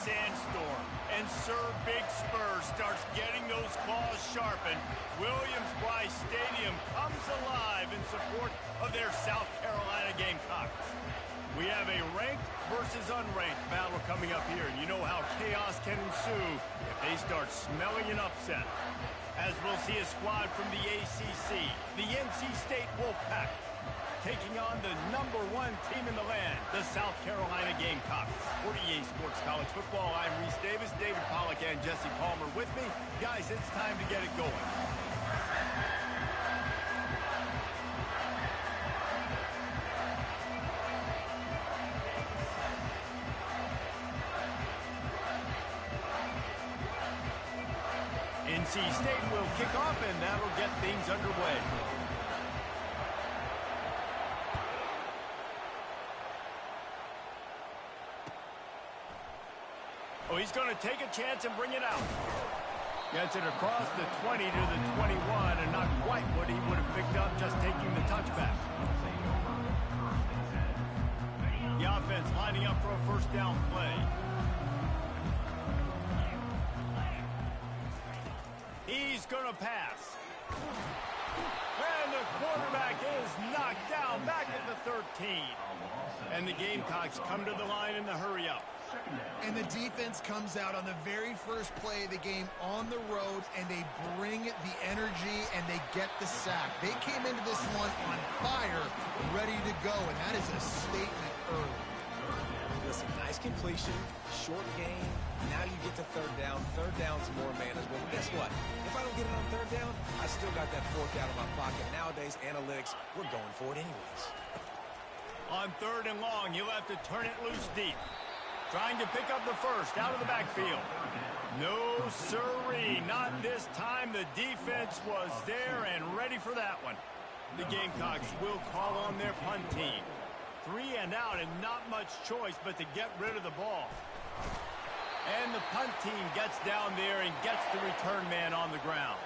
sandstorm, and Sir Big Spur starts getting those claws sharpened, Williams-Brice Stadium comes alive in support of their South Carolina Gamecocks. We have a ranked versus unranked battle coming up here, and you know how chaos can ensue if they start smelling an upset. As we'll see a squad from the ACC, the NC State Wolfpack, taking on the #1 team in the land, the South Carolina Gamecocks. For EA Sports College Football, I'm Reese Davis, David Pollack, and Jesse Palmer with me. Guys, it's time to get it going. NC State will kick off, and that'll get things underway. Oh, he's going to take a chance and bring it out. Gets it across the 20 to the 21, and not quite what he would have picked up just taking the touchback. The offense lining up for a first down play. He's going to pass. And the quarterback is knocked down back at the 13. And the Gamecocks come to the line in the hurry-up. And the defense comes out on the very first play of the game on the road, and they bring the energy, and they get the sack. They came into this one on fire, ready to go, and that is a statement early. Listen, nice completion, short game. Now you get to third down. Third down's more manageable. But guess what? If I don't get it on third down, I still got that fourth out of my pocket. Nowadays, analytics, we're going for it anyways. On third and long, he'll have to turn it loose deep. Trying to pick up the first out of the backfield. No siree, not this time. The defense was there and ready for that one. The Gamecocks will call on their punt team. 3 and out, and not much choice but to get rid of the ball. And the punt team gets down there and gets the return man on the ground.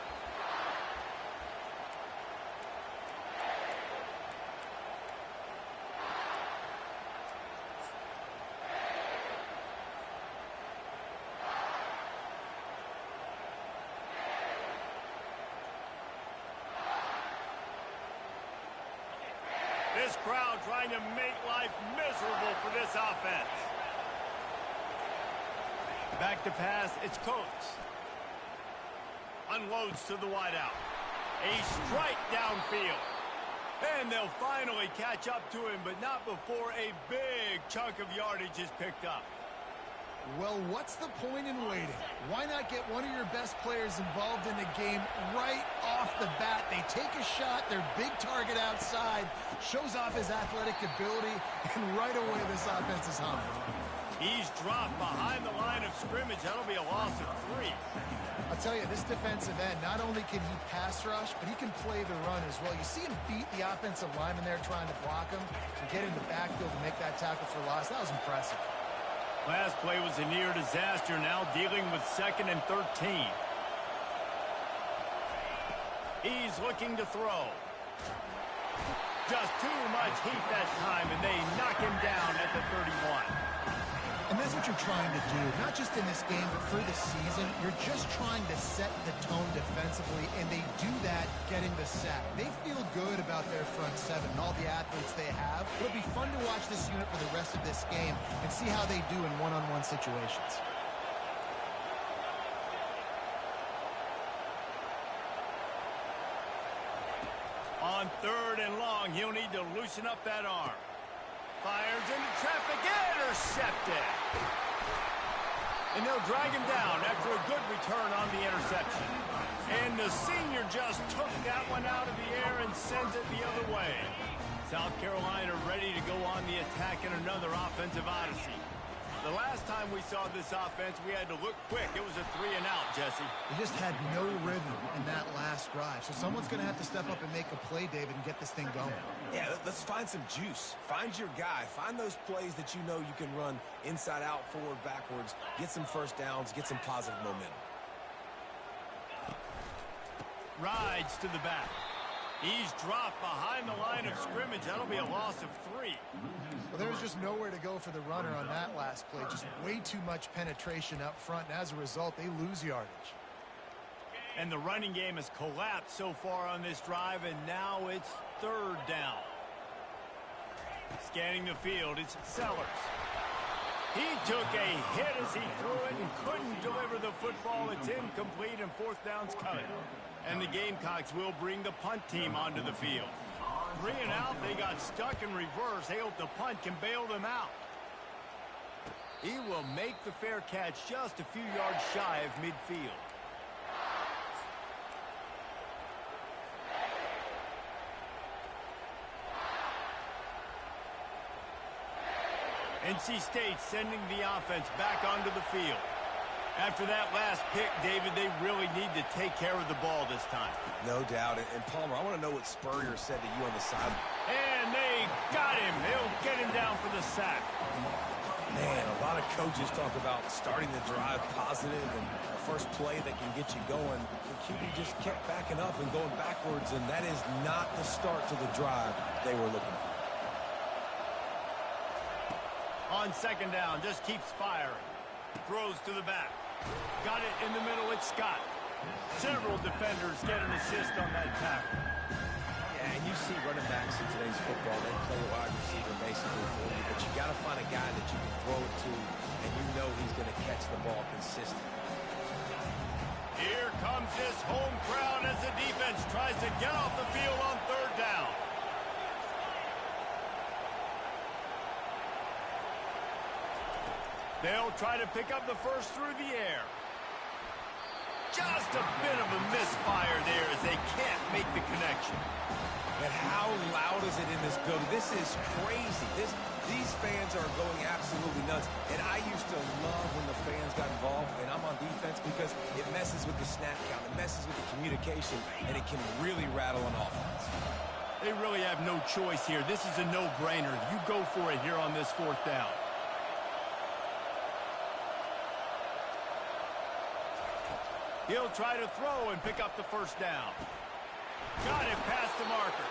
This crowd trying to make life miserable for this offense. Back to pass, it's Coates. Unloads to the wideout. A strike downfield. And they'll finally catch up to him, but not before a big chunk of yardage is picked up. Well, what's the point in waiting? Why not get one of your best players involved in the game right off the bat? They take a shot, their big target outside, shows off his athletic ability, and right away this offense is humming. He's dropped behind the line of scrimmage. That'll be a loss of 3. I'll tell you, this defensive end, not only can he pass rush, but he can play the run as well. You see him beat the offensive lineman there trying to block him and get in the backfield and make that tackle for loss. That was impressive. Last play was a near disaster, now dealing with 2nd and 13. He's looking to throw. Just too much heat that time, and they knock him down at the 31. And that's what you're trying to do, not just in this game, but for the season. You're just trying to set the tone defensively, and they do that getting the sack. They feel good about their front seven and all the athletes they have. It'll be fun to watch this unit for the rest of this game and see how they do in one-on-one situations. On third and long, he'll need to loosen up that arm. Fires into traffic, intercepted. And they'll drag him down after a good return on the interception. And the senior just took that one out of the air and sends it the other way. South Carolina ready to go on the attack in another offensive odyssey. The last time we saw this offense, we had to look quick. It was a 3 and out, Jesse. They just had no rhythm in that last drive. So someone's going to have to step up and make a play, David, and get this thing going. Yeah, let's find some juice. Find your guy. Find those plays that you know you can run inside out, forward, backwards. Get some first downs. Get some positive momentum. Rides to the back. He's dropped behind the line of scrimmage. That'll be a loss of 3. Well, there's was just nowhere to go for the runner on that last play. Just way too much penetration up front, and as a result, they lose yardage. And the running game has collapsed so far on this drive, and now it's third down. Scanning the field, it's Sellers. He took a hit as he threw it and couldn't deliver the football. It's incomplete, and fourth down's coming. And the Gamecocks will bring the punt team onto the field. 3 and out, they got stuck in reverse. They hope the punt can bail them out. He will make the fair catch just a few yards shy of midfield. NC State sending the offense back onto the field. After that last pick, David, they really need to take care of the ball this time. No doubt. And Palmer, I want to know what Spurrier said to you on the side. And they got him. They'll get him down for the sack. Man, a lot of coaches talk about starting the drive positive and the first play that can get you going. The QB just kept backing up and going backwards, and that is not the start to the drive they were looking for. On second down, just keeps firing. Throws to the back. Got it in the middle, it's Scott. Several defenders get an assist on that tackle. Yeah, and you see running backs in today's football, they play wide receiver basically for you, but you got to find a guy that you can throw it to, and you know he's going to catch the ball consistently. Here comes this home crowd as the defense tries to get off the field on third down. They'll try to pick up the first through the air. Just a bit of a misfire there as they can't make the connection. And how loud is it in this building? This is crazy. These fans are going absolutely nuts. And I used to love when the fans got involved, and I'm on defense because it messes with the snap count. It messes with the communication, and it can really rattle an offense. They really have no choice here. This is a no-brainer. You go for it here on this fourth down. He'll try to throw and pick up the first down. Got it past the marker.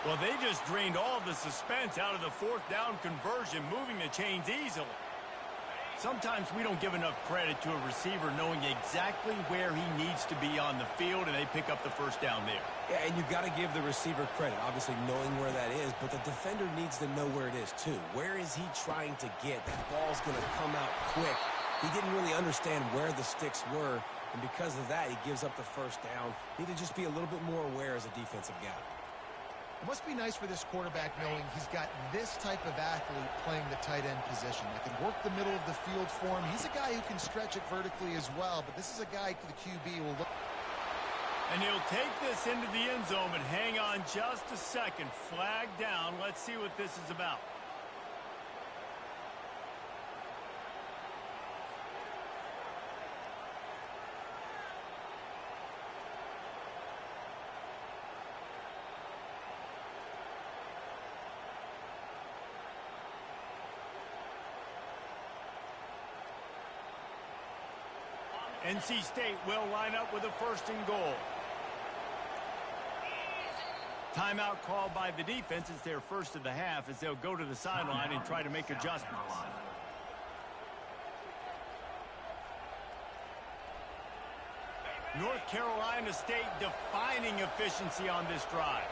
Well, they just drained all the suspense out of the fourth down conversion, moving the chains easily. Sometimes we don't give enough credit to a receiver knowing exactly where he needs to be on the field, and they pick up the first down there. Yeah, and you've got to give the receiver credit, obviously knowing where that is, but the defender needs to know where it is too. Where is he trying to get? That ball's going to come out quick. He didn't really understand where the sticks were, and because of that, he gives up the first down. Need to just be a little bit more aware as a defensive guy. It must be nice for this quarterback knowing he's got this type of athlete playing the tight end position that can work the middle of the field for him. He's a guy who can stretch it vertically as well, but this is a guy the QB will look. And he'll take this into the end zone, but hang on just a second. Flag down. Let's see what this is about. NC State will line up with a first and goal. Timeout called by the defense. It's their first of the half as they'll go to the sideline and try to make adjustments. North Carolina State defining efficiency on this drive.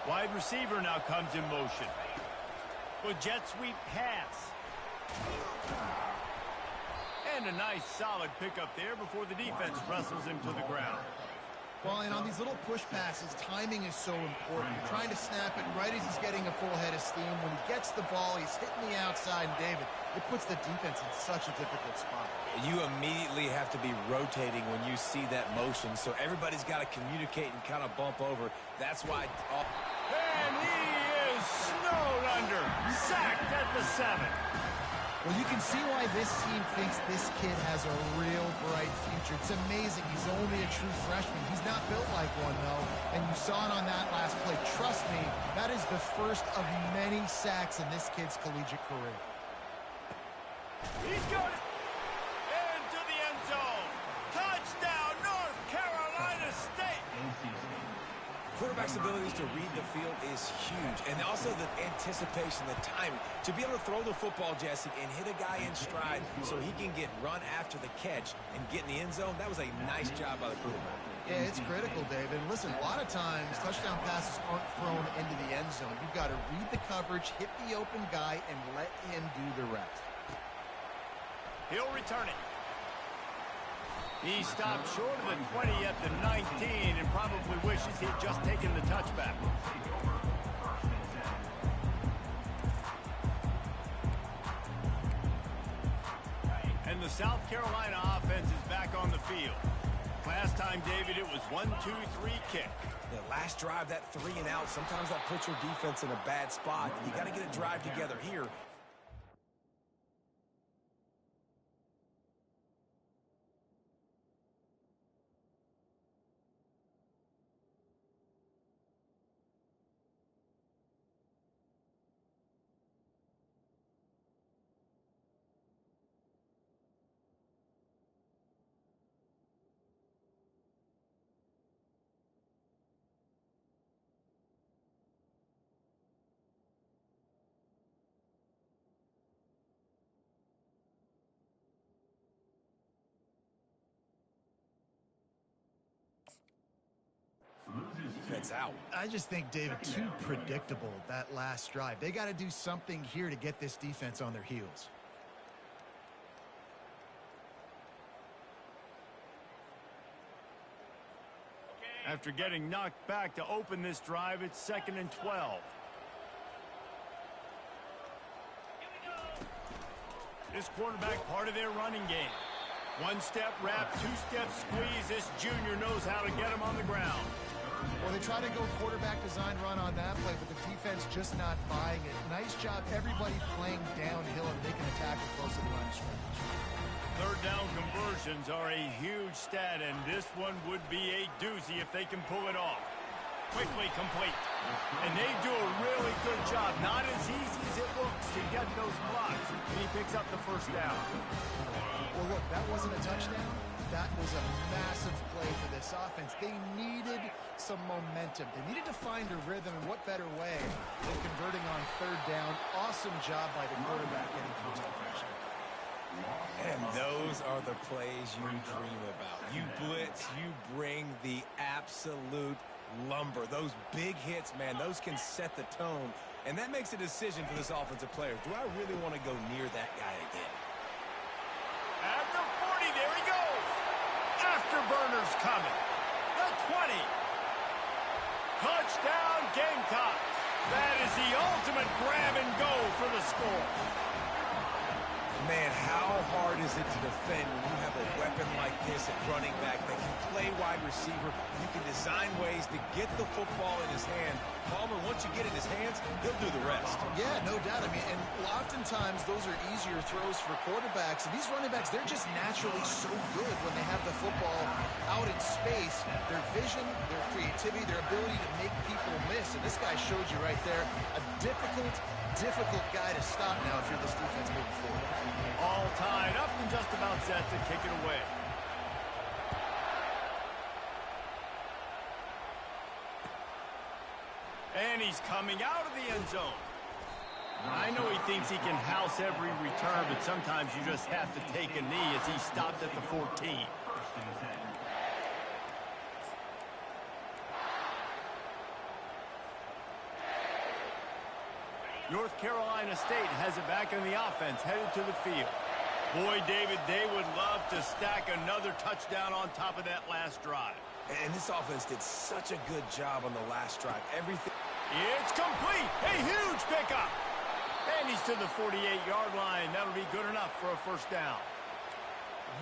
Wide receiver now comes in motion. With jet sweep pass. And a nice solid pickup there before the defense wrestles him to the ground. Well, and on these little push passes, timing is so important. You're trying to snap it right as he's getting a full head of steam. When he gets the ball, he's hitting the outside, and David, it puts the defense in such a difficult spot. You immediately have to be rotating when you see that motion, so everybody's got to communicate and kind of bump over. That's why... And he is snowed under, sacked at the 7. Well, you can see why this team thinks this kid has a real bright future. It's amazing. He's only a true freshman. He's not built like one, though. And you saw it on that last play. Trust me, that is the first of many sacks in this kid's collegiate career. He's got it. Into the end zone. Touchdown, North Carolina State. For quarterback's abilities to read the field is huge. And also the anticipation, the timing. To be able to throw the football, Jesse, and hit a guy in stride so he can get run after the catch and get in the end zone, that was a nice job by the quarterback. Yeah, it's critical, David. Listen, a lot of times touchdown passes aren't thrown into the end zone. You've got to read the coverage, hit the open guy, and let him do the rest. He'll return it. He stopped short of the 20 at the 19 and probably wishes he'd just taken the touchback. And the South Carolina offense is back on the field. Last time, David, it was 1-2-3 kick. The last drive, that 3 and out, sometimes that puts your defense in a bad spot. You got to get a drive together here. Defense out. I just think, David, too predictable that last drive. They got to do something here to get this defense on their heels. After getting knocked back to open this drive, it's 2nd and 12. This quarterback part of their running game. One-step wrap, two-step squeeze. This junior knows how to get him on the ground. Well, they try to go quarterback design run on that play, but the defense just not buying it. Nice job, everybody playing downhill and making a tackle close to the line of scrimmage. Third down conversions are a huge stat, and this one would be a doozy if they can pull it off. Quickly complete. And they do a really good job. Not as easy as it looks to get those blocks. And he picks up the first down. Well, look, that wasn't a touchdown. That was a massive play for this offense. They needed some momentum. They needed to find a rhythm, and what better way than converting on third down. Awesome job by the quarterback getting first impression. And those are the plays you dream about. You blitz, you bring the absolute lumber. Those big hits, man, those can set the tone. And that makes a decision for this offensive player. Do I really want to go near that guy again? At the 40, there he goes. Afterburner's coming. The 20. Touchdown, Gamecocks. That is the ultimate grab and go for the score. Man, how hard is it to defend when you have a weapon like this at running back that can play wide receiver? You can design ways to get the football in his hand. Palmer, once you get it in his hands, he'll do the rest. Yeah, no doubt. I mean, and oftentimes those are easier throws for quarterbacks. And these running backs, they're just naturally so good when they have the football out in space. Their vision, their creativity, their ability to make people miss. And this guy showed you right there a difficult guy to stop now if you're this defense moving forward. All tied up and just about set to kick it away. And he's coming out of the end zone. I know he thinks he can house every return, but sometimes you just have to take a knee as he stopped at the 14. North Carolina State has it back in the offense, headed to the field. Boy, David, they would love to stack another touchdown on top of that last drive. And this offense did such a good job on the last drive. Everything. It's complete. A huge pickup. And he's to the 48-yard line. That'll be good enough for a first down.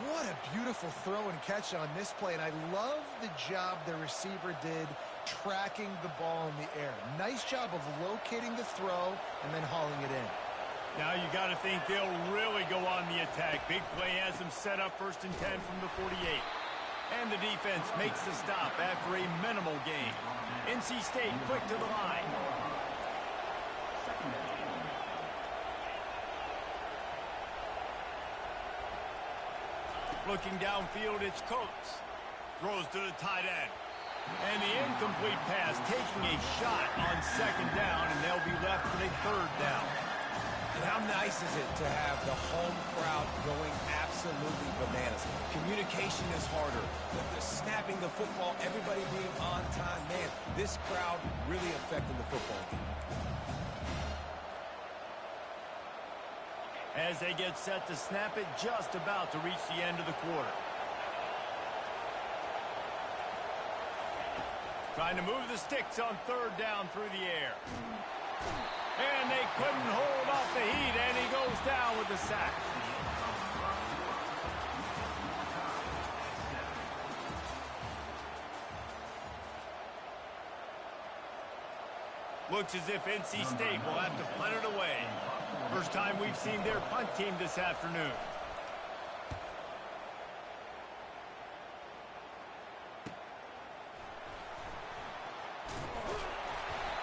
What a beautiful throw and catch on this play. And I love the job the receiver did tracking the ball in the air. Nice job of locating the throw and then hauling it in. Now you got to think they'll really go on the attack. Big play has them set up 1st and 10 from the 48. And the defense makes the stop after a minimal gain. NC State quick to the line. Looking downfield, it's Coates. Throws to the tight end. And the incomplete pass taking a shot on second down, and they'll be left with a third down. And how nice is it to have the home crowd going absolutely bananas? Communication is harder. The snapping the football, everybody being on time. Man, this crowd really affecting the football game. As they get set to snap it, just about to reach the end of the quarter. Trying to move the sticks on third down through the air. And they couldn't hold off the heat, and he goes down with the sack. Looks as if NC State will have to punt it away. First time we've seen their punt team this afternoon.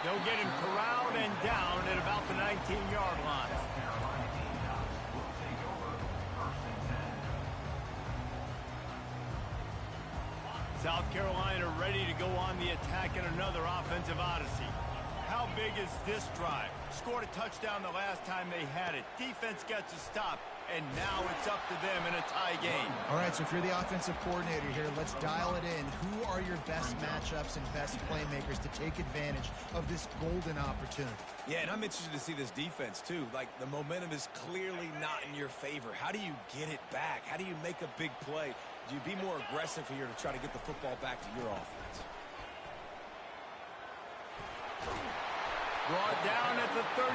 They'll get him corralled and down at about the 19-yard line. South Carolina ready to go on the attack in another offensive odyssey. How big is this drive? Scored a touchdown the last time they had it. Defense gets a stop, and now it's up to them in a tie game. All right, so if you're the offensive coordinator here, let's dial it in. Who are your best matchups and best playmakers to take advantage of this golden opportunity? Yeah, and I'm interested to see this defense, too. Like, the momentum is clearly not in your favor. How do you get it back? How do you make a big play? Do you be more aggressive here to try to get the football back to your offense? Brought down at the 33,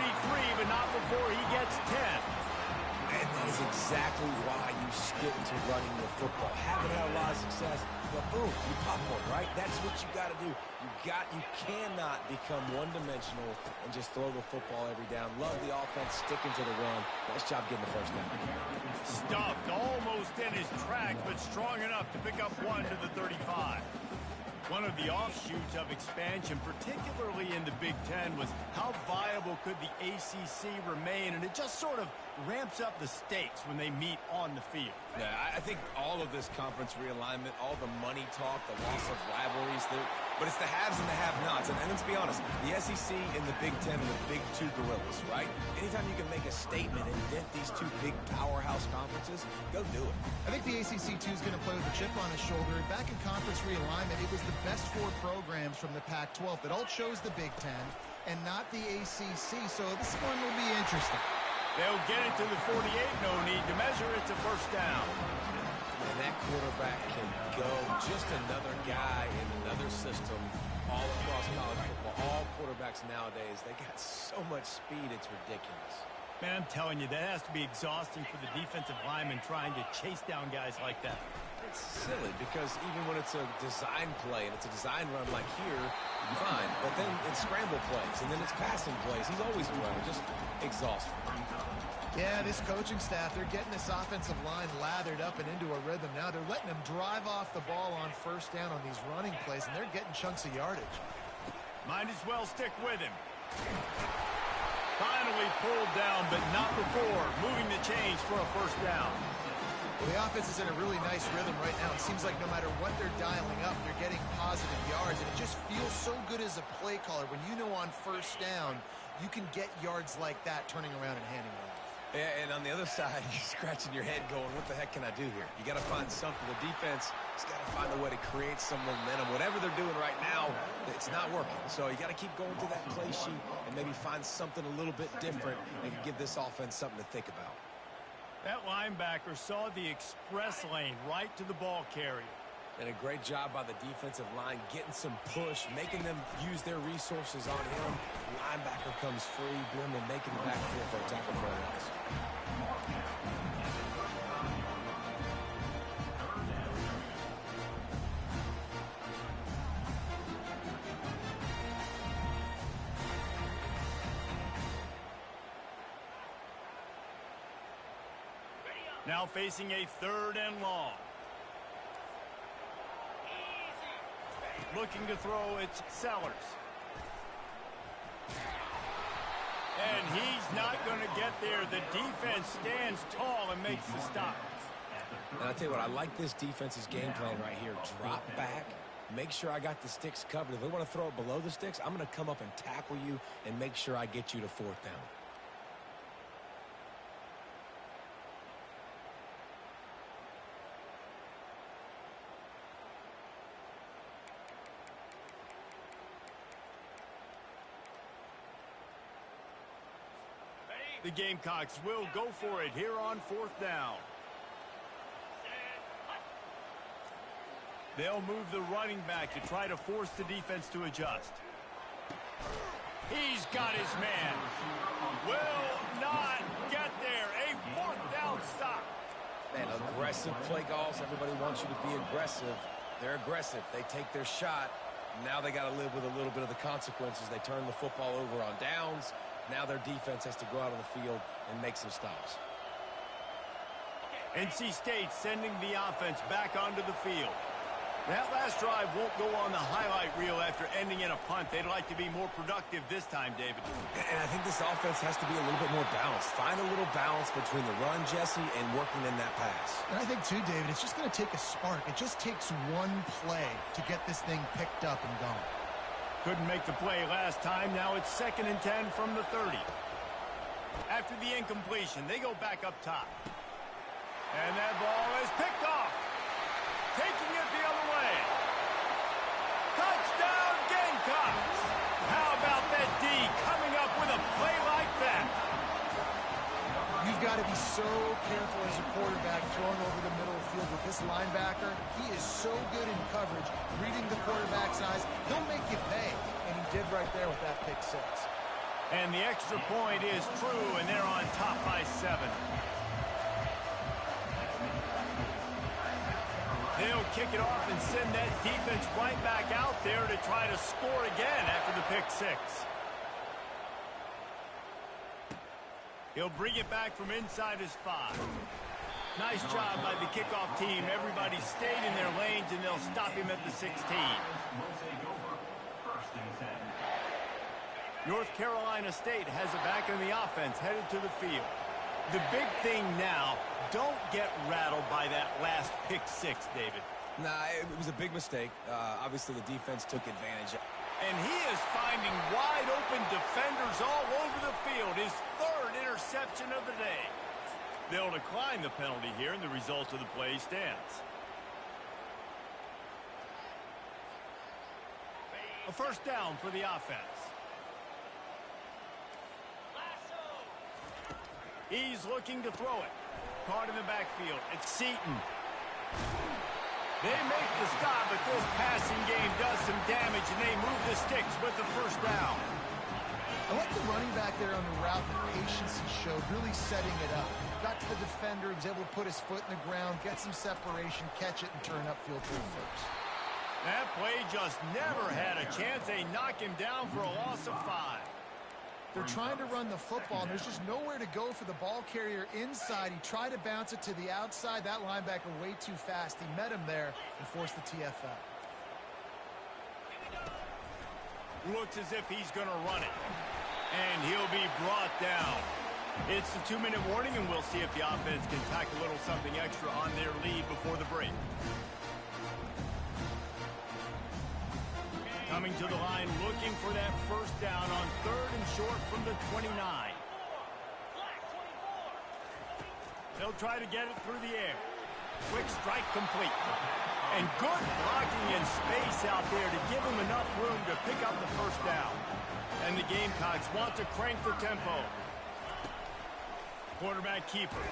but not before he gets 10. And that is exactly why you stick to running the football. Haven't had a lot of success, but boom, you pop one, right? That's what you got to do. You cannot become one-dimensional and just throw the football every down. Love the offense, sticking to the run. Nice job getting the first down. Stuffed almost in his tracks, but strong enough to pick up one to the 35. One of the offshoots of expansion, particularly in the Big Ten, was how viable could the ACC remain, and it just sort of ramps up the stakes when they meet on the field. Yeah, I think all of this conference realignment, all the money talk, the loss of rivalries, but it's the haves and the have-nots. And let's be honest, the SEC and the Big Ten are the big two gorillas, right? Anytime you can make a statement and dent these two big powerhouse conferences, go do it. I think the ACC, too, is going to play with a chip on his shoulder. Back in conference realignment, it was the best four programs from the Pac-12 that all chose the Big Ten and not the ACC, so this one will be interesting. They'll get it to the 48, no need to measure. It's a first down. And that quarterback can go. Just another guy in another system all across college football. All quarterbacks nowadays, they got so much speed, it's ridiculous. Man, I'm telling you, that has to be exhausting for the defensive lineman trying to chase down guys like that. It's silly because even when it's a design play and it's a design run like here, fine. But then it's scramble plays and then it's passing plays. He's always in trouble. Just exhausting. Yeah, this coaching staff, they're getting this offensive line lathered up and into a rhythm now. They're letting them drive off the ball on first down on these running plays, and they're getting chunks of yardage. Might as well stick with him. Finally pulled down, but not before moving the chains for a first down. Well, the offense is in a really nice rhythm right now. It seems like no matter what they're dialing up, they're getting positive yards, and it just feels so good as a play caller when you know on first down you can get yards like that turning around and handing it off. Yeah, and on the other side, you're scratching your head going, what the heck can I do here? You got to find something. The defense has got to find a way to create some momentum. Whatever they're doing right now, it's not working. So you got to keep going to that play sheet and maybe find something a little bit different and give this offense something to think about. That linebacker saw the express lane right to the ball carrier. And a great job by the defensive line getting some push, making them use their resources on him. Linebacker comes free, boom, and making the backfield for a tackle for a loss. Now facing a third and long. Looking to throw, it's Sellers. And he's not going to get there. The defense stands tall and makes the stop. And I'll tell you what, I like this defense's game plan right here. Drop back, make sure I got the sticks covered. If they want to throw it below the sticks, I'm going to come up and tackle you and make sure I get you to 4th down. The Gamecocks will go for it here on 4th down. They'll move the running back to try to force the defense to adjust. He's got his man. Will not get there. A 4th down stop. Man, aggressive play calls. Everybody wants you to be aggressive. They're aggressive. They take their shot. Now they got to live with a little bit of the consequences. They turn the football over on downs. Now their defense has to go out on the field and make some stops. NC State sending the offense back onto the field. That last drive won't go on the highlight reel after ending in a punt. They'd like to be more productive this time, David. And I think this offense has to be a little bit more balanced. Find a little balance between the run, Jesse, and working in that pass. And I think, too, David, it's just going to take a spark. It just takes one play to get this thing picked up and going. Couldn't make the play last time. Now it's 2nd and 10 from the 30. After the incompletion, they go back up top. And that ball is picked off. Taking it the other way. Touchdown, Gamecocks. How about that D coming up with a play like that? You've got to be so careful as a quarterback throwing over the middle of the field with this linebacker. He is so good in coverage, reading the quarterback's eyes. He'll make you pay, and he did right there with that pick 6. And the extra point is true, and they're on top by 7. They'll kick it off and send that defense right back out there to try to score again after the pick 6. He'll bring it back from inside his 5. Nice job by the kickoff team. Everybody stayed in their lanes, and they'll stop him at the 16. North Carolina State has it back in the offense, headed to the field. The big thing now, don't get rattled by that last pick 6, David. Nah, it was a big mistake. Obviously, the defense took advantage. And he is finding wide-open defenders all over the field. His 3rd interception of the day. They'll decline the penalty here, and the result of the play stands. A 1st down for the offense. He's looking to throw it. Caught in the backfield. It's Seaton. They make the stop, but this passing game does some damage, and they move the sticks with the 1st down. I like the running back there on the route, the patience he showed, really setting it up. Got to the defender, he was able to put his foot in the ground, get some separation, catch it, and turn upfield for the 1st. That play just never had a chance. They knock him down for a loss of 5. They're trying to run the football, and there's just nowhere to go for the ball carrier inside. He tried to bounce it to the outside. That linebacker way too fast. He met him there and forced the TFL. Looks as if he's going to run it. And he'll be brought down. It's the 2-minute warning, and we'll see if the offense can tack a little something extra on their lead before the break. Coming to the line, looking for that 1st down on 3rd and short from the 29. They'll try to get it through the air. Quick strike complete. And good blocking in space out there to give him enough room to pick up the 1st down. And the Gamecocks want to crank the tempo. Quarterback keeper.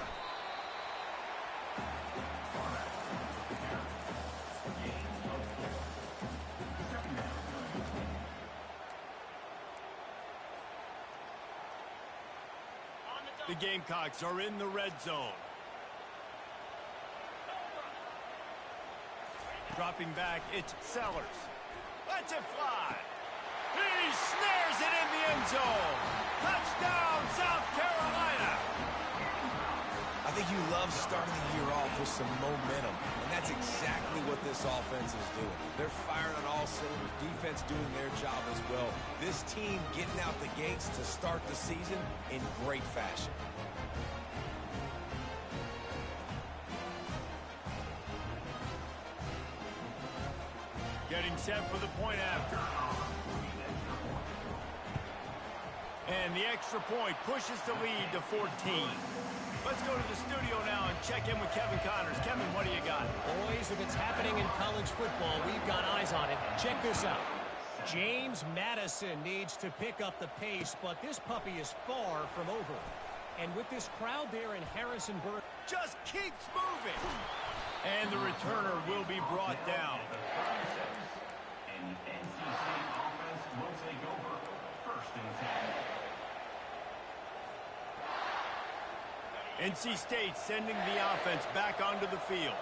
The Gamecocks are in the red zone. Dropping back, it's Sellers. Lets it fly. He snares it in the end zone. Touchdown, South Carolina. I think you love starting the year off with some momentum, and that's exactly what this offense is doing. They're firing on all cylinders, defense doing their job as well. This team getting out the gates to start the season in great fashion. Getting set for the point after. And the extra point pushes the lead to 14. Let's go to the studio now and check in with Kevin Connors. Kevin, what do you got? Boys, if it's happening in college football, we've got eyes on it. Check this out. James Madison needs to pick up the pace, but this puppy is far from over. And with this crowd there in Harrisonburg, just keeps moving. And the returner will be brought down. NC State sending the offense back onto the field.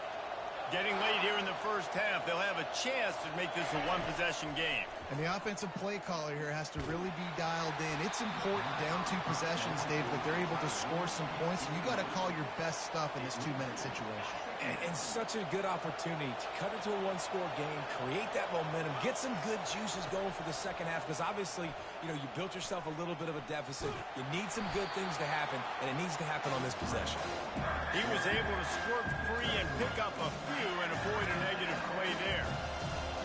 Getting late here in the first half, they'll have a chance to make this a one-possession game. And the offensive play caller here has to really be dialed in. It's important down 2 possessions, Dave, that they're able to score some points. You got to call your best stuff in this 2-minute situation. And such a good opportunity to cut into a one-score game, create that momentum, get some good juices going for the second half, because obviously, you know, you built yourself a little bit of a deficit. You need some good things to happen, and it needs to happen on this possession. He was able to swerve free and pick up a few and avoid a negative play there.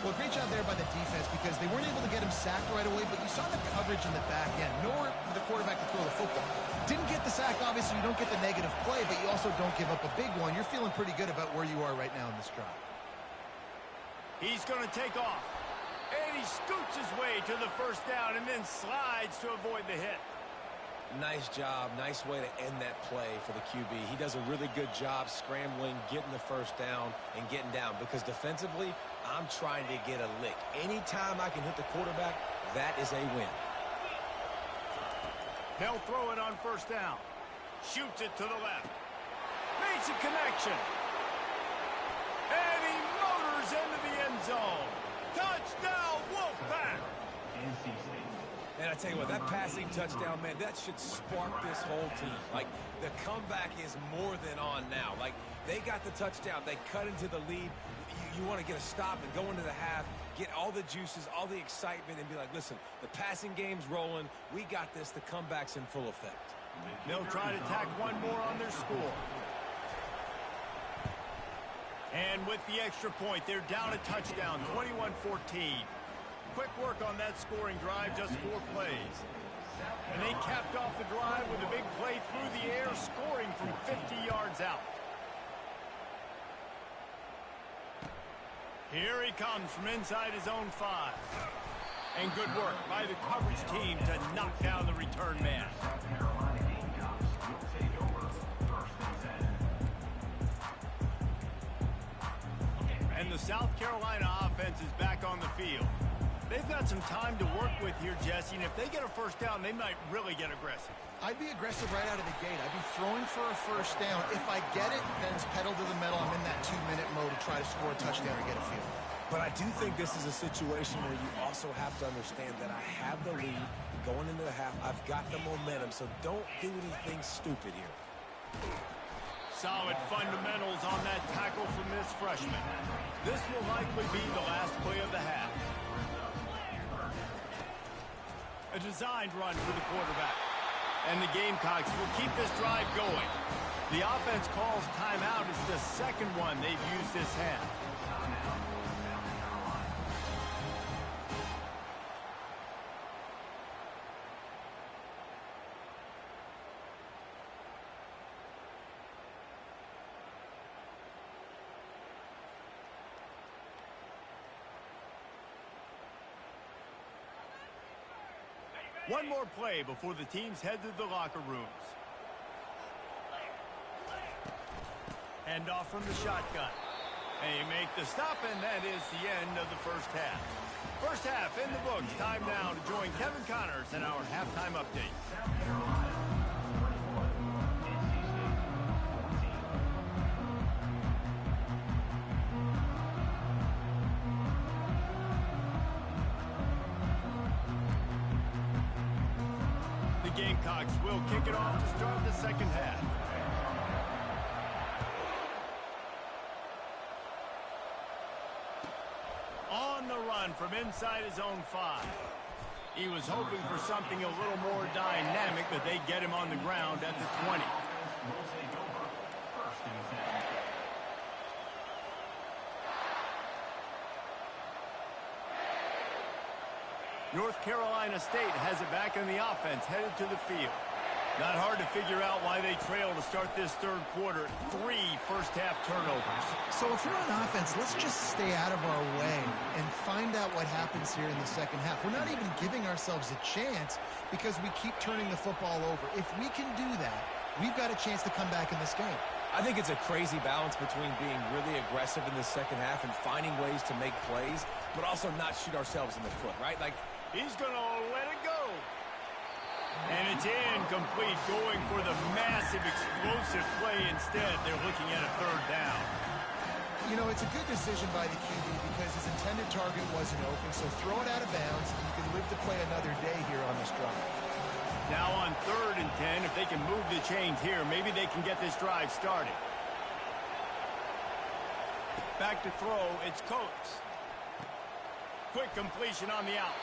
Well, great job there by the defense because they weren't able to get him sacked right away, but you saw the coverage in the back end, nor the quarterback to throw the football. Didn't get the sack, obviously, you don't get the negative play, but you also don't give up a big one. You're feeling pretty good about where you are right now in this drive. He's going to take off. And he scoots his way to the first down and then slides to avoid the hit. Nice job. Nice way to end that play for the QB. He does a really good job scrambling, getting the first down, and getting down. Because defensively, I'm trying to get a lick. Anytime I can hit the quarterback, that is a win. They'll throw it on first down. Shoots it to the left. Makes a connection. And he motors into the end zone. Touchdown, Wolfpack! And I tell you what, that passing touchdown, man, that should spark this whole team. Like, the comeback is more than on now. Like, they got the touchdown. They cut into the lead. You want to get a stop and go into the half, get all the juices, all the excitement, and be like, listen, the passing game's rolling. We got this. The comeback's in full effect. They'll try to tack one more on their score. And with the extra point, they're down a touchdown, 21-14. Quick work on that scoring drive, just 4 plays. And they capped off the drive with a big play through the air, scoring from 50 yards out. Here he comes from inside his own 5. And good work by the coverage team to knock down the return man. And the South Carolina offense is back on the field. They've got some time to work with here, Jesse, and if they get a first down, they might really get aggressive. I'd be aggressive right out of the gate. I'd be throwing for a first down. If I get it, then it's pedal to the metal. I'm in that 2-minute mode to try to score a touchdown or get a field. But I do think this is a situation where you also have to understand that I have the lead going into the half. I've got the momentum, so don't do anything stupid here. Solid fundamentals on that tackle from this freshman. This will likely be the last play of the half. A designed run for the quarterback. And the Gamecocks will keep this drive going. The offense calls timeout. It's the second one they've used this half. One more play before the teams head to the locker rooms. Hand off from the shotgun. And you make the stop, and that is the end of the first half. First half in the books. Time now to join Kevin Connors in our halftime update. Gamecocks will kick it off to start the second half. On the run from inside his own 5. He was hoping for something a little more dynamic, but they get him on the ground at the 20. North Carolina State has it back in the offense, headed to the field. Not hard to figure out why they trail to start this third quarter. 3 first-half turnovers. So if we're on offense, let's just stay out of our way and find out what happens here in the second half. We're not even giving ourselves a chance because we keep turning the football over. If we can do that, we've got a chance to come back in this game. I think it's a crazy balance between being really aggressive in the second half and finding ways to make plays, but also not shoot ourselves in the foot, right? Like, he's going to let it go. And it's incomplete, going for the massive, explosive play instead. They're looking at a third down. You know, it's a good decision by the QB because his intended target wasn't open, so throw it out of bounds, and you can live to play another day here on this drive. Now on 3rd and 10, if they can move the chains here, maybe they can get this drive started. Back to throw, it's Coates. Quick completion on the out.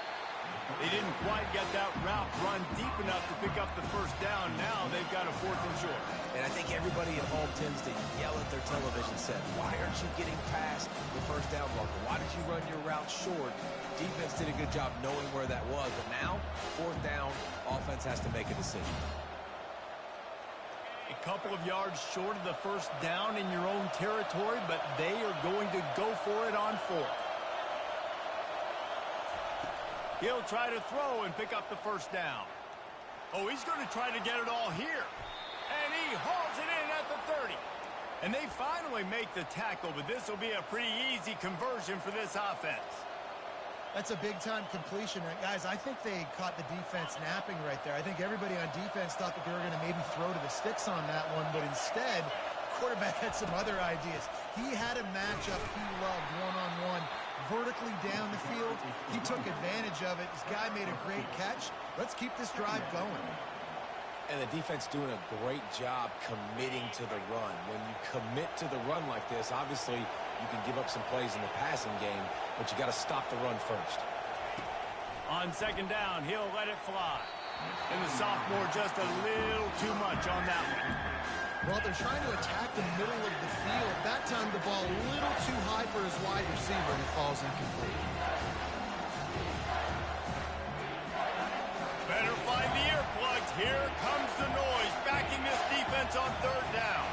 They didn't quite get that route run deep enough to pick up the first down. Now they've got a 4th and short. and I think everybody at home tends to yell at their television set, why aren't you getting past the first down marker? Why did you run your route short? Defense did a good job knowing where that was, but now, 4th down, offense has to make a decision. A couple of yards short of the first down in your own territory, but they are going to go for it on 4th. He'll try to throw and pick up the first down. Oh, he's going to try to get it all here. And he hauls it in at the 30. And they finally make the tackle, but this will be a pretty easy conversion for this offense. That's a big-time completion. Guys, I think they caught the defense napping right there. I think everybody on defense thought that they were going to maybe throw to the sticks on that one, but instead, quarterback had some other ideas. He had a matchup he loved one-on-one, vertically down the field. He took advantage of it. This guy made a great catch. Let's keep this drive going. And the defense doing a great job committing to the run. When you commit to the run like this, obviously you can give up some plays in the passing game, but you got to stop the run first. On 2nd down, he'll let it fly. And the sophomore just a little too much on that one. Well, they're trying to attack the middle of the field. That time the ball a little too high for his wide receiver, and it falls incomplete. Better find the earplugs. Here comes the noise, backing this defense on 3rd down.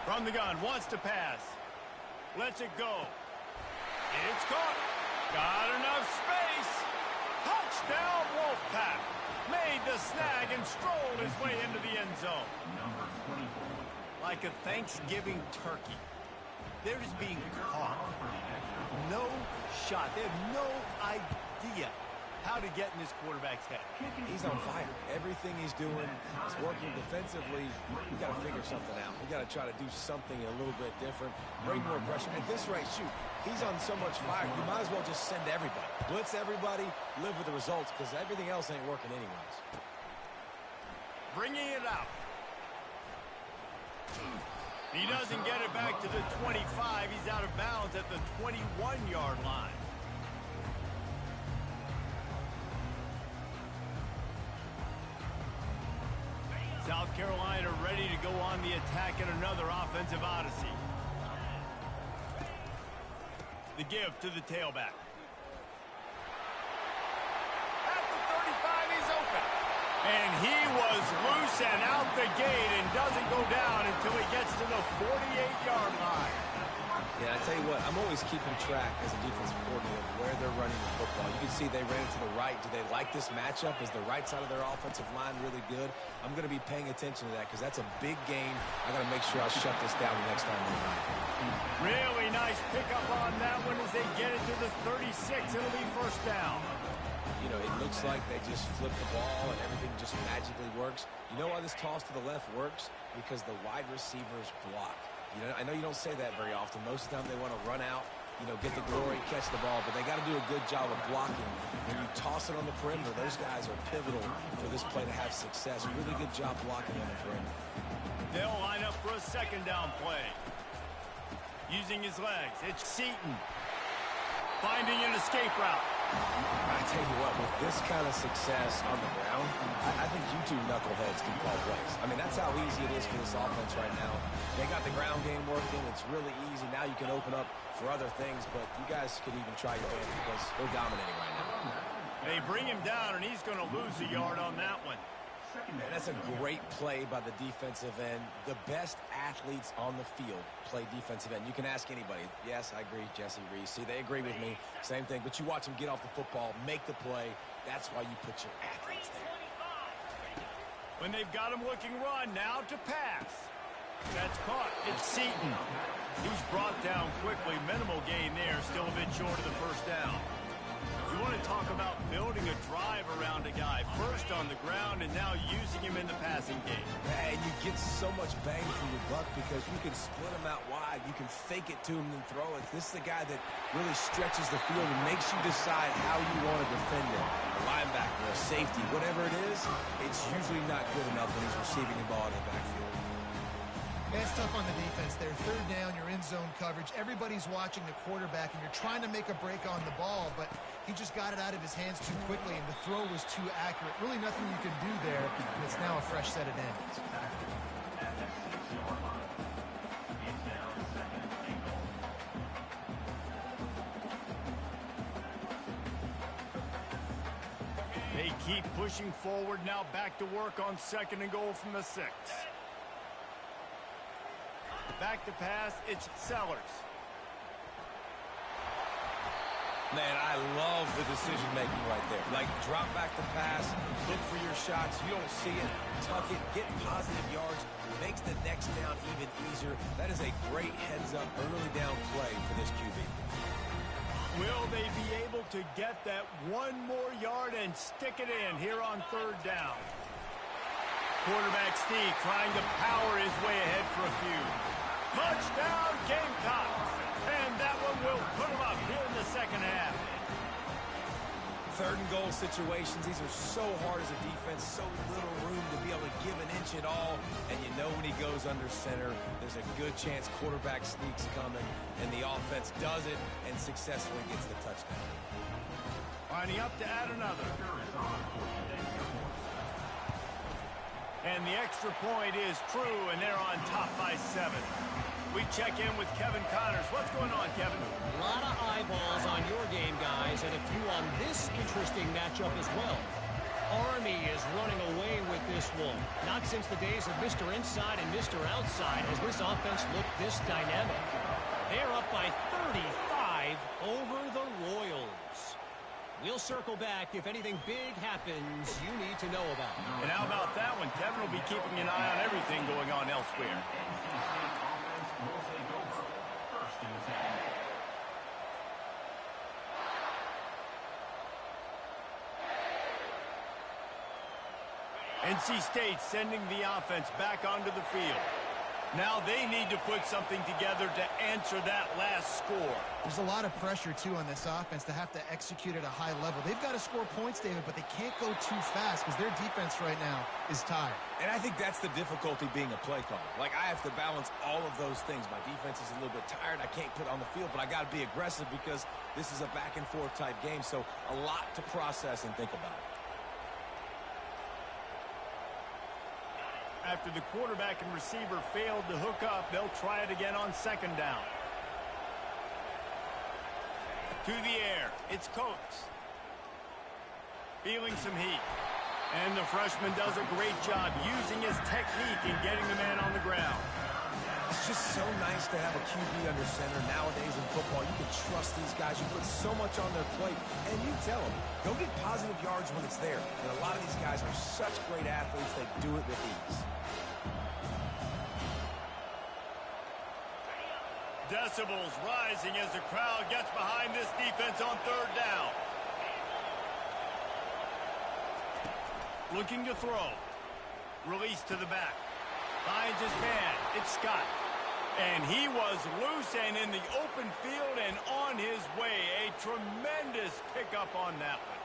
From the gun, wants to pass. Lets it go. It's caught. Got enough space. Touchdown, Wolfpack. Made the snag and strolled his way into the end zone. Like a Thanksgiving turkey. They're just being caught. No shot. They have no idea how to get in this quarterback's head. He's on fire. Everything he's doing is working defensively. We got to figure something out. We got to try to do something a little bit different. Bring more pressure. At this rate, shoot, he's on so much fire. You might as well just send everybody. Blitz everybody, live with the results, because everything else ain't working anyways. Bringing it out. He doesn't get it back to the 25. He's out of bounds at the 21-yard line. South Carolina ready to go on the attack in another offensive odyssey. The give to the tailback. At the 35, he's open. And he was loose and out the gate and doesn't go down until he gets to the 48-yard line. Yeah, I tell you what, I'm always keeping track as a defensive coordinator of where they're running the football. You can see they ran it to the right. Do they like this matchup? Is the right side of their offensive line really good? I'm going to be paying attention to that because that's a big game. I got to make sure I shut this down the next time they run. Really nice pickup on that one as they get it to the 36. It'll be 1st down. You know, it looks like they just flip the ball and everything just magically works. You know why this toss to the left works? Because the wide receivers block. You know, I know you don't say that very often. Most of the time they want to run out, you know, get the glory, catch the ball, but they got to do a good job of blocking. When you toss it on the perimeter, those guys are pivotal for this play to have success. Really good job blocking on the perimeter. They'll line up for a 2nd down play. Using his legs, it's Seaton. Finding an escape route. I tell you what, with this kind of success on the ground, I think you two knuckleheads can call plays. I mean, that's how easy it is for this offense right now. They got the ground game working. It's really easy. Now you can open up for other things, but you guys could even try your hand because they're dominating right now. They bring him down, and he's going to lose a yard on that one. And that's a great play by the defensive end. The best athletes on the field play defensive end. You can ask anybody. Yes, I agree, Jesse Reese. See, they agree with me. Same thing. But you watch them get off the football, make the play. That's why you put your athletes there. When they've got him looking run, now to pass. That's caught. It's Seaton. He's brought down quickly. Minimal gain there. Still a bit short of the first down. You want to talk about building a drive around a guy. First on the ground and now using him in the passing game. And you get so much bang for your buck because you can split him out wide. You can fake it to him and throw it. This is the guy that really stretches the field and makes you decide how you want to defend him. A linebacker, a safety, whatever it is, it's usually not good enough when he's receiving the ball in the backfield. It's tough on the defense there. Third down, you're in zone coverage. Everybody's watching the quarterback, and you're trying to make a break on the ball, but he just got it out of his hands too quickly, and the throw was too accurate. Really nothing you can do there, and it's now a fresh set of downs. They keep pushing forward, now back to work on 2nd and goal from the 6. Back to pass, it's Sellers. Man, I love the decision-making right there. Like, drop back the pass, look for your shots. You don't see it, tuck it, get positive yards, makes the next down even easier. That is a great heads-up, early down play for this QB. Will they be able to get that one more yard and stick it in here on 3rd down? Quarterback Steve trying to power his way ahead for a few. Touchdown, Gamecocks! And that one will put them up here in the 2nd half. 3rd and goal situations, these are so hard as a defense, so little room to be able to give an inch at all. And you know when he goes under center, there's a good chance quarterback sneaks coming, and the offense does it and successfully gets the touchdown. Lining up to add another. And the extra point is true, and they're on top by 7. We check in with Kevin Connors. What's going on, Kevin? A lot of eyeballs on your game, guys, and a few on this interesting matchup as well. Army is running away with this one. Not since the days of Mr. Inside and Mr. Outside has this offense looked this dynamic. They're up by 35 over the Royals. We'll circle back if anything big happens you need to know about. And how about that one? Kevin will be keeping an eye on everything going on elsewhere. NC State sending the offense back onto the field. Now they need to put something together to answer that last score. There's a lot of pressure, too, on this offense to have to execute at a high level. They've got to score points, David, but they can't go too fast because their defense right now is tired. And I think that's the difficulty being a play caller. Like, I have to balance all of those things. My defense is a little bit tired. I can't put it on the field, but I got to be aggressive because this is a back-and-forth type game, so a lot to process and think about. After the quarterback and receiver failed to hook up, they'll try it again on 2nd down. To the air, it's Coates. Feeling some heat. And the freshman does a great job using his technique and getting the man on the ground. It's just so nice to have a QB under center nowadays in football. You can trust these guys. You put so much on their plate, and you tell them, go get positive yards when it's there. And a lot of these guys are such great athletes, they do it with ease. Decibels rising as the crowd gets behind this defense on 3rd down. Looking to throw. Release to the back. Finds his man. It's Scott. And he was loose and in the open field and on his way. A tremendous pickup on that one.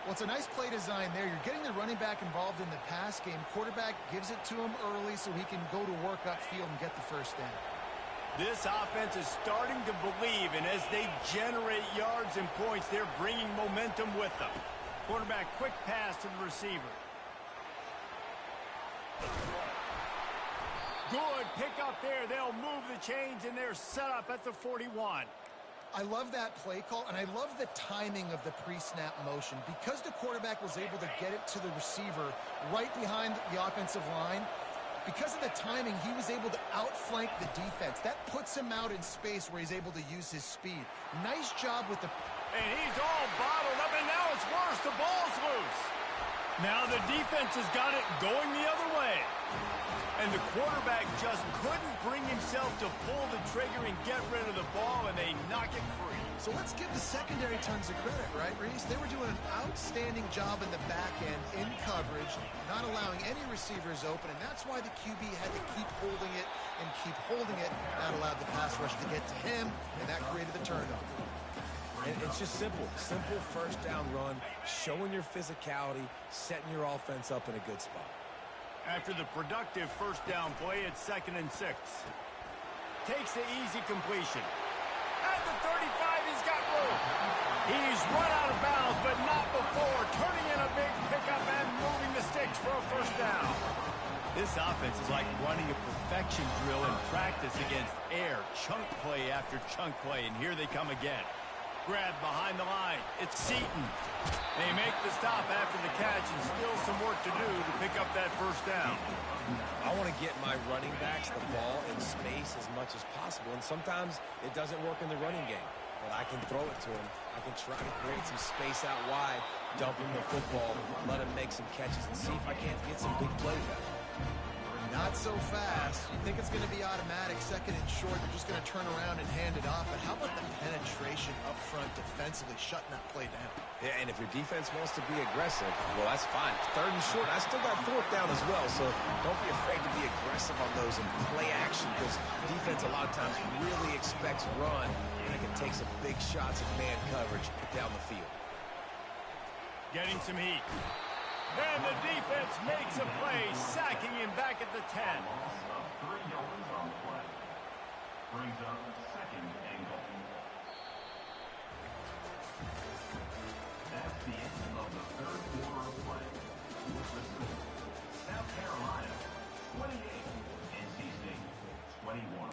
Well, it's a nice play design there. You're getting the running back involved in the pass game. Quarterback gives it to him early so he can go to work upfield and get the first down. This offense is starting to believe, and as they generate yards and points, they're bringing momentum with them. Quarterback, quick pass to the receiver. Good pick up there. They'll move the chains, and they're set up at the 41. I love that play call, and I love the timing of the pre-snap motion. Because the quarterback was able to get it to the receiver right behind the offensive line, because of the timing, he was able to outflank the defense. That puts him out in space where he's able to use his speed. Nice job with the... And he's all bottled up, and now it's worse. The ball's loose. Now the defense has got it going the other way. And the quarterback just couldn't bring himself to pull the trigger and get rid of the ball, and they knock it free. So let's give the secondary tons of credit, right, Reese? They were doing an outstanding job in the back end, in coverage, not allowing any receivers open, and that's why the QB had to keep holding it and keep holding it. That allowed the pass rush to get to him, and that created the turnover. And it's just simple. Simple first down run, showing your physicality, setting your offense up in a good spot. After the productive first down play, it's 2nd and 6. Takes the easy completion. At the 35, he's got room. He's run out of bounds, but not before. Turning in a big pickup and moving the sticks for a first down. This offense is like running a perfection drill in practice against air. Chunk play after chunk play, and here they come again. Grab behind the line. It's Seaton. They make the stop after the catch, and still some work to do to pick up that first down. I want to get my running backs the ball in space as much as possible, and sometimes it doesn't work in the running game. But I can throw it to him. I can try to create some space out wide, dump him the football, let him make some catches, and see if I can't get some big plays out. Not so fast. You think it's going to be automatic, 2nd and short. They're just going to turn around and hand it off. But how about the penetration up front defensively, shutting that play down? Yeah, and if your defense wants to be aggressive, well, that's fine. 3rd and short, I still got 4th down as well, so don't be afraid to be aggressive on those and play action, because defense a lot of times really expects run, and it can take some big shots of man coverage down the field. Getting some heat. And the defense makes a play, sacking him back at the 10. 3 yards on the play. Brings up 2nd and goal. That's the end of the 3rd quarter of play. With the score, South Carolina 28, NC State 21.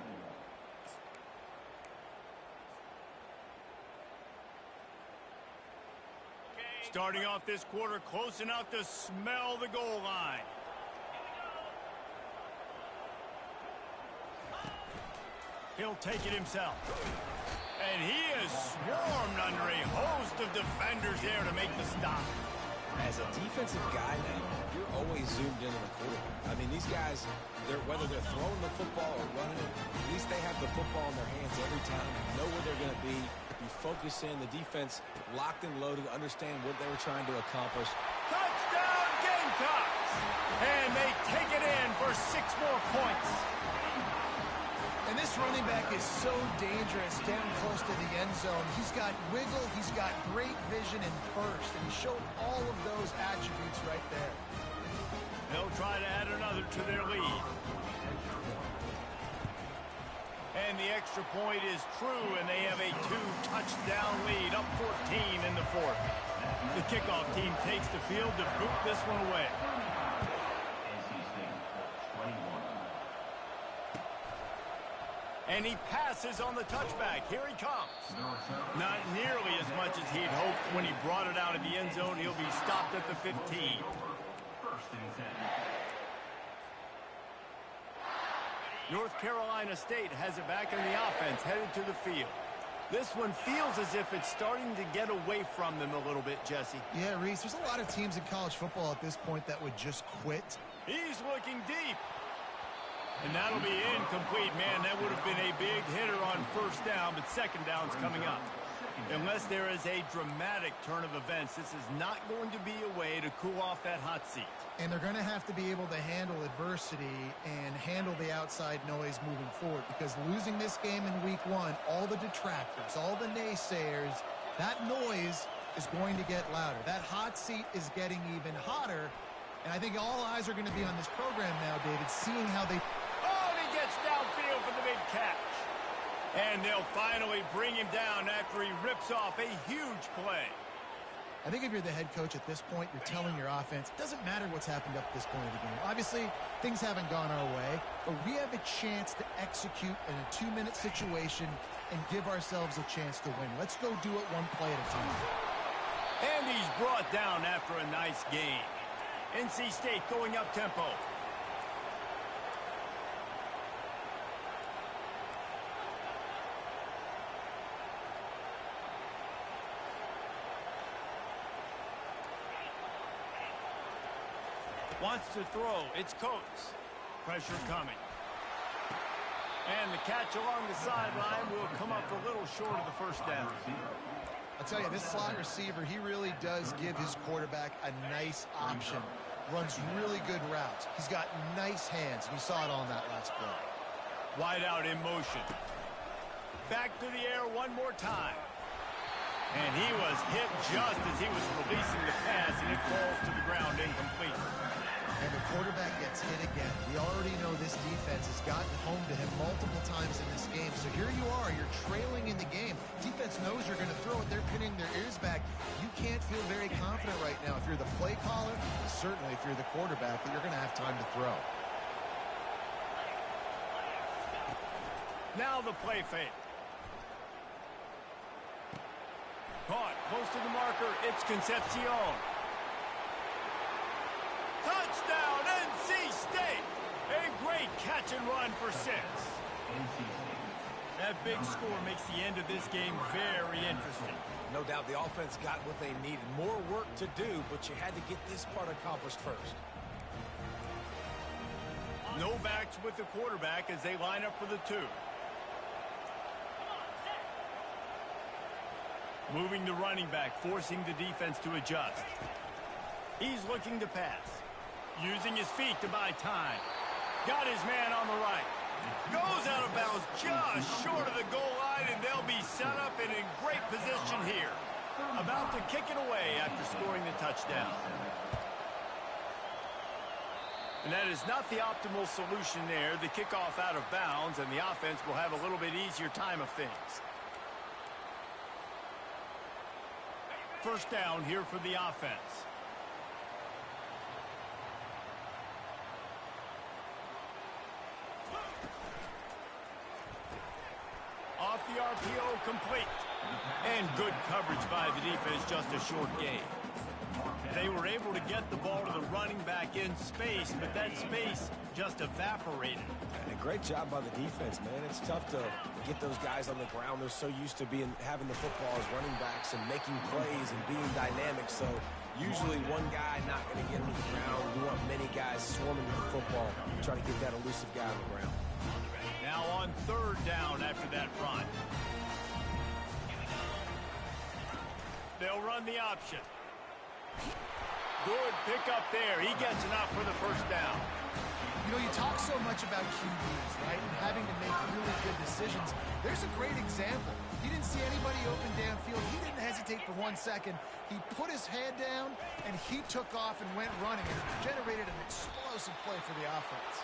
Starting off this quarter close enough to smell the goal line. He'll take it himself. And he is swarmed under a host of defenders there to make the stop. As a defensive guy now, you're always zoomed in on the quarterback. I mean, these guys, whether they're throwing the football or running it, at least they have the football in their hands every time. You know where they're going to be. You focus in, the defense locked and loaded, understand what they were trying to accomplish. Touchdown Gamecocks! And they take it in for 6 more points. And this running back is so dangerous down close to the end zone. He's got wiggle, he's got great vision and burst, and he showed all of those attributes right there. They'll try to add another to their lead. And the extra point is true, and they have a 2-touchdown lead, up 14 in the 4th. The kickoff team takes the field to boot this one away. NC State 21. And he passes on the touchback. Here he comes. Not nearly as much as he'd hoped when he brought it out of the end zone. He'll be stopped at the 15. 1st and 10. North Carolina State has it back in the offense, headed to the field. This one feels as if it's starting to get away from them a little bit, Jesse. Yeah, Reese, there's a lot of teams in college football at this point that would just quit. He's looking deep. And that'll be incomplete, man. That would have been a big hitter on first down, but second down's coming up. Unless there is a dramatic turn of events, this is not going to be a way to cool off that hot seat. And they're going to have to be able to handle adversity and handle the outside noise moving forward, because losing this game in week 1, all the detractors, all the naysayers, that noise is going to get louder. That hot seat is getting even hotter, and I think all eyes are going to be on this program now, David, seeing how they... Oh, and he gets downfield for the big catch. And they'll finally bring him down after he rips off a huge play. I think if you're the head coach at this point, you're telling your offense, it doesn't matter what's happened up to this point of the game. Obviously, things haven't gone our way, but we have a chance to execute in a 2-minute situation and give ourselves a chance to win. Let's go do it one play at a time. And he's brought down after a nice gain. NC State going up tempo. Wants to throw. It's Coates. Pressure coming. And the catch along the sideline will come up a little short of the first down. I'll tell you, this slot receiver, he really does give his quarterback a nice option. Runs really good routes. He's got nice hands. You saw it on that last play. Wide out in motion. Back to the air one more time. And he was hit just as he was releasing the pass, and it falls to the ground incomplete. And the quarterback gets hit again. We already know this defense has gotten home to him multiple times in this game. So here you are, you're trailing in the game. Defense knows you're going to throw it. They're pinning their ears back. You can't feel very confident right now if you're the play caller, certainly if you're the quarterback, that you're going to have time to throw. Now the play fake. Caught close to the marker. It's Concepcion. Touchdown, NC State! A great catch and run for 6. That big score makes the end of this game very interesting. No doubt the offense got what they needed. More work to do, but you had to get this part accomplished first. No backs with the quarterback as they line up for the 2. Moving the running back, forcing the defense to adjust. He's looking to pass. Using his feet to buy time. Got his man on the right. Goes out of bounds just short of the goal line, and they'll be set up and in great position here. About to kick it away after scoring the touchdown. And that is not the optimal solution there. The kickoff out of bounds, and the offense will have a little bit easier time of things. First down here for the offense. Off the RPO, complete. And good coverage by the defense, just a short gain. They were able to get the ball to the running back in space, but that space just evaporated. And a great job by the defense, man. It's tough to get those guys on the ground. They're so used to having the football as running backs and making plays and being dynamic. So usually one guy not going to get him to the ground. You want many guys swarming to the football, trying to get that elusive guy on the ground. Now on 3rd down after that run. They'll run the option. Good pickup there. He gets enough for the first down. You know, you talk so much about QBs, right, and having to make really good decisions. There's a great example. He didn't see anybody open downfield. He didn't hesitate for 1 second. He put his head down, and he took off and went running, and it generated an explosive play for the offense.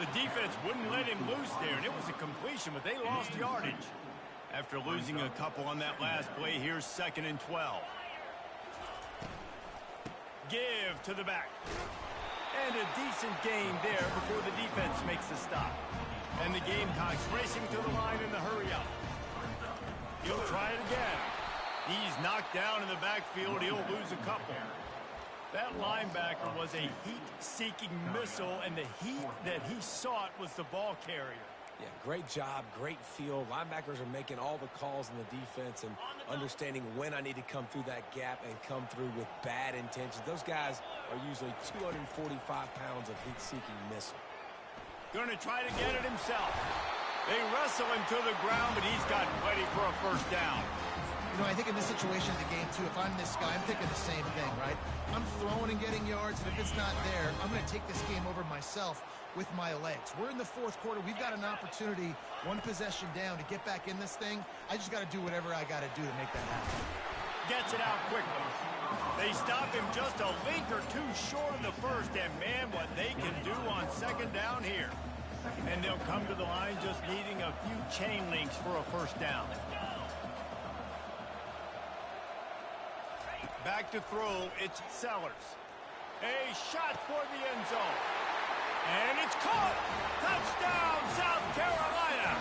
The defense wouldn't let him loose there, and it was a completion, but they lost yardage. After losing a couple on that last play, here's 2nd and 12. Give to the back. And a decent gain there before the defense makes the stop. And the Gamecocks racing to the line in the hurry-up. He'll try it again. He's knocked down in the backfield. He'll lose a couple. That linebacker was a heat-seeking missile, and the heat that he sought was the ball carrier. Yeah, great job, great feel. Linebackers are making all the calls in the defense and understanding when I need to come through that gap and come through with bad intentions. Those guys are usually 245 pounds of heat-seeking missile. Going to try to get it himself. They wrestle him to the ground, but he's got plenty for a first down. You know, I think in this situation of the game, too, if I'm this guy, I'm thinking the same thing, right? I'm throwing and getting yards, and if it's not there, I'm going to take this game over myself with my legs. We're in the 4th quarter. We've got an opportunity, 1 possession down, to get back in this thing. I just got to do whatever I got to do to make that happen. Gets it out quickly. They stop him just a link or two short of the first, and man, what they can do on 2nd down here. And they'll come to the line just needing a few chain links for a first down. Back to throw, it's Sellers. A shot for the end zone. And it's caught! Touchdown, South Carolina!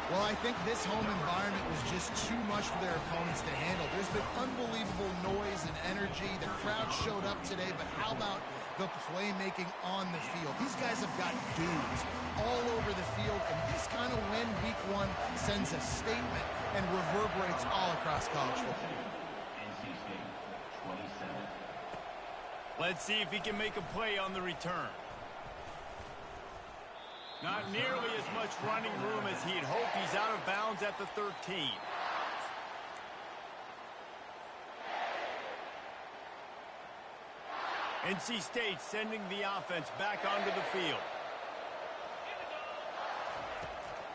Well, I think this home environment was just too much for their opponents to handle. There's been unbelievable noise and energy. The crowd showed up today, but how about the playmaking on the field? These guys have got dudes all over the field, and this kind of win week one sends a statement and reverberates all across college football. NC State, 27. Let's see if he can make a play on the return. Not nearly as much running room as he'd hoped. He's out of bounds at the 13. NC State sending the offense back onto the field.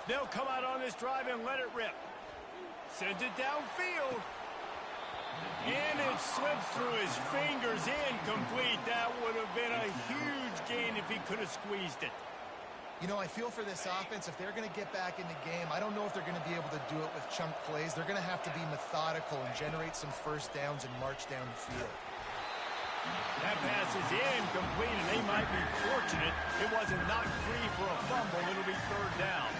They'll come out on this drive and let it rip. Sends it downfield. And it slips through his fingers, incomplete. That would have been a huge gain if he could have squeezed it. You know, I feel for this offense, if they're going to get back in the game, I don't know if they're going to be able to do it with chunk plays. They're going to have to be methodical and generate some first downs and march down the field. That pass is incomplete, and they might be fortunate it wasn't knocked free for a fumble. It'll be third down.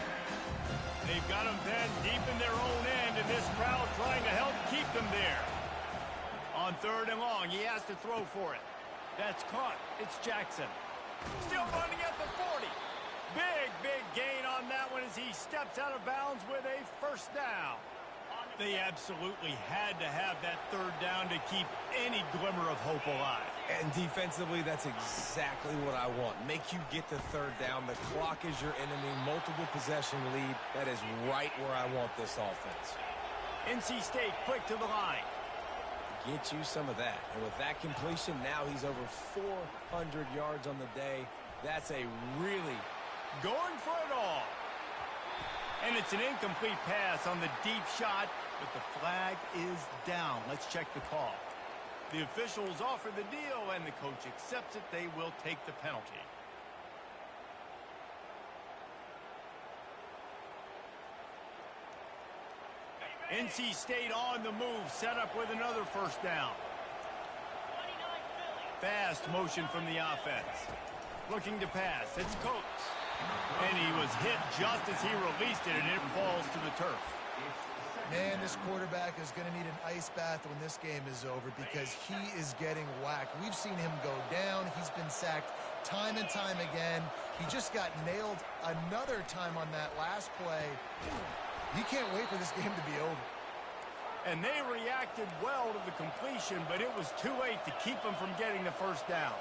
They've got him then deep in their own end, and this crowd trying to help keep them there. On third and long, he has to throw for it. That's caught. It's Jackson. Still running at the 40. Big gain on that one as he steps out of bounds with a first down. They absolutely had to have that third down to keep any glimmer of hope alive. And defensively, that's exactly what I want. Make you get the third down. The clock is your enemy. Multiple possession lead. That is right where I want this offense. NC State quick to the line. Get you some of that. And with that completion, now he's over 400 yards on the day. That's a really going for it all. And it's an incomplete pass on the deep shot, but the flag is down. Let's check the call. The officials offer the deal, and the coach accepts it. They will take the penalty. NC State on the move, set up with another first down. Fast motion from the offense. Looking to pass. It's Coates. And he was hit just as he released it, and it falls to the turf. Man, this quarterback is going to need an ice bath when this game is over because he is getting whacked. We've seen him go down. He's been sacked time and time again. He just got nailed another time on that last play. You can't wait for this game to be over. And they reacted well to the completion, but it was too late to keep him from getting the first down.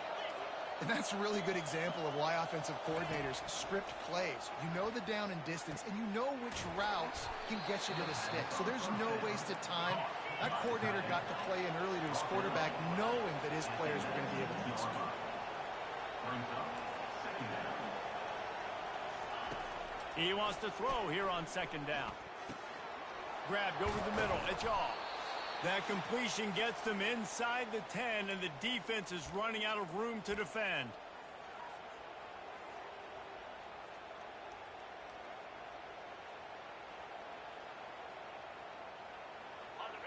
And that's a really good example of why offensive coordinators script plays. You know the down and distance, and you know which routes can get you to the stick. So there's no wasted time. That coordinator got the play in early to his quarterback, knowing that his players were going to be able to execute. He wants to throw here on second down. Grabbed over the middle. It's all. That completion gets them inside the 10, and the defense is running out of room to defend.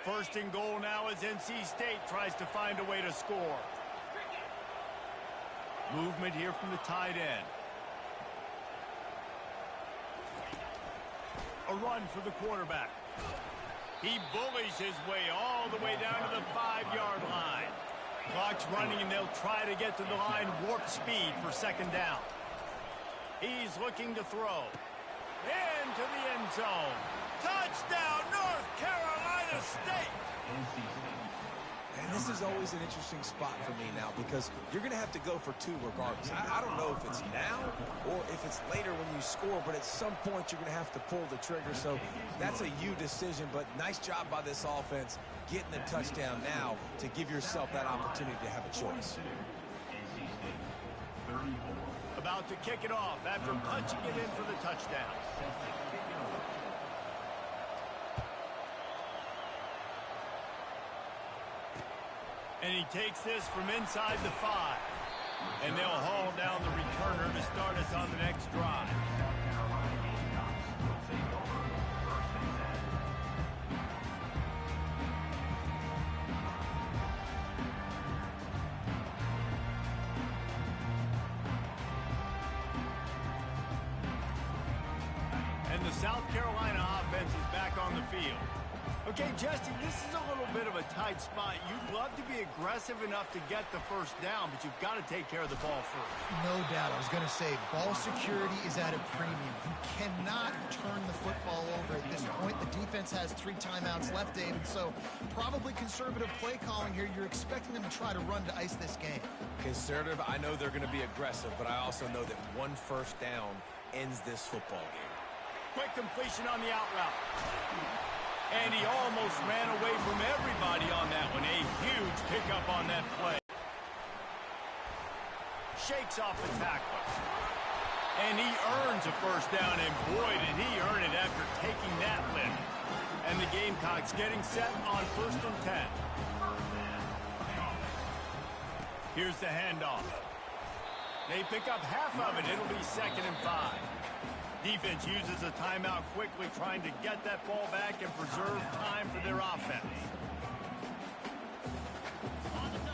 First and goal now as NC State tries to find a way to score. Movement here from the tight end. A run for the quarterback. He bullies his way all the way down to the 5-yard line. Clock's running, and they'll try to get to the line warp speed for second down. He's looking to throw. Into the end zone. Touchdown, North Carolina State! And this is always an interesting spot for me now because you're going to have to go for two regardless. I don't know if it's now or if it's later when you score, but at some point you're going to have to pull the trigger. So that's a you decision, but nice job by this offense getting the touchdown now to give yourself that opportunity to have a choice. About to kick it off after punching it in for the touchdown. And he takes this from inside the 5. And they'll haul down the returner to start a us on the next drive. South Carolina Gamecocks will take over 1st and 10. And the South Carolina offense is back on the field. Okay, Jesse, this is a little bit of a tight spot. You'd love to be aggressive enough to get the first down, but you've got to take care of the ball first. No doubt. I was going to say, ball security is at a premium. You cannot turn the football over at this point. The defense has 3 timeouts left, David, so probably conservative play calling here. You're expecting them to try to run to ice this game. Conservative, I know they're going to be aggressive, but I also know that 1 first down ends this football game. Quick completion on the out route. And he almost ran away from everybody on that one. A huge pickup on that play. Shakes off the tackler. And he earns a first down, and boy, did he earn it after taking that lift. And the Gamecocks getting set on 1st and 10. Here's the handoff. They pick up half of it. It'll be 2nd and 5. Defense uses a timeout quickly, trying to get that ball back and preserve time for their offense.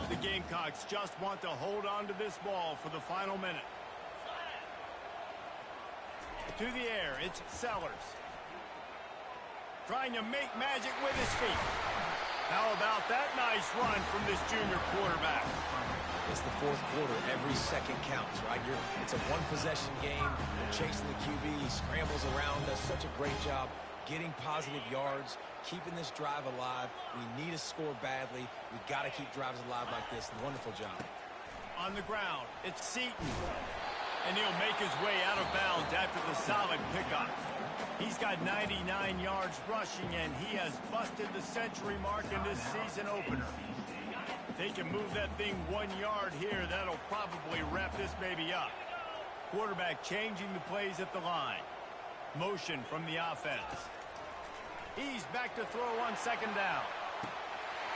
The Gamecocks just want to hold on to this ball for the final minute. To the air, it's Sellers. Trying to make magic with his feet. How about that nice run from this junior quarterback? It's the 4th quarter. Every second counts, right? It's a 1-possession game. We're chasing the QB. He scrambles around, does such a great job getting positive yards, keeping this drive alive. We need a score badly. We've got to keep drives alive like this. Wonderful job. On the ground, it's Seaton. And he'll make his way out of bounds after the solid pickup. He's got 99 yards rushing, and he has busted the century mark in this season opener. If they can move that thing 1 yard here, that'll probably wrap this baby up. Quarterback changing the plays at the line. Motion from the offense. He's back to throw on 2nd down.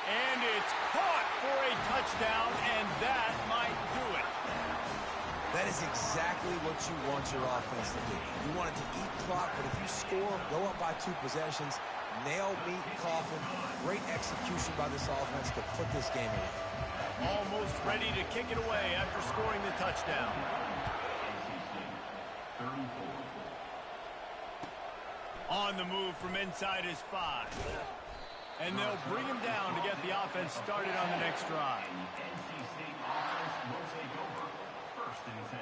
And it's caught for a touchdown, and that might do it. That is exactly what you want your offense to do. You want it to eat clock, but if you score, go up by 2 possessions, nail, meet, coffin. Great execution by this offense to put this game away. Almost ready to kick it away after scoring the touchdown. On the move from inside his 5. And they'll bring him down to get the offense started on the next drive. NC State offense will take over 1st and 10.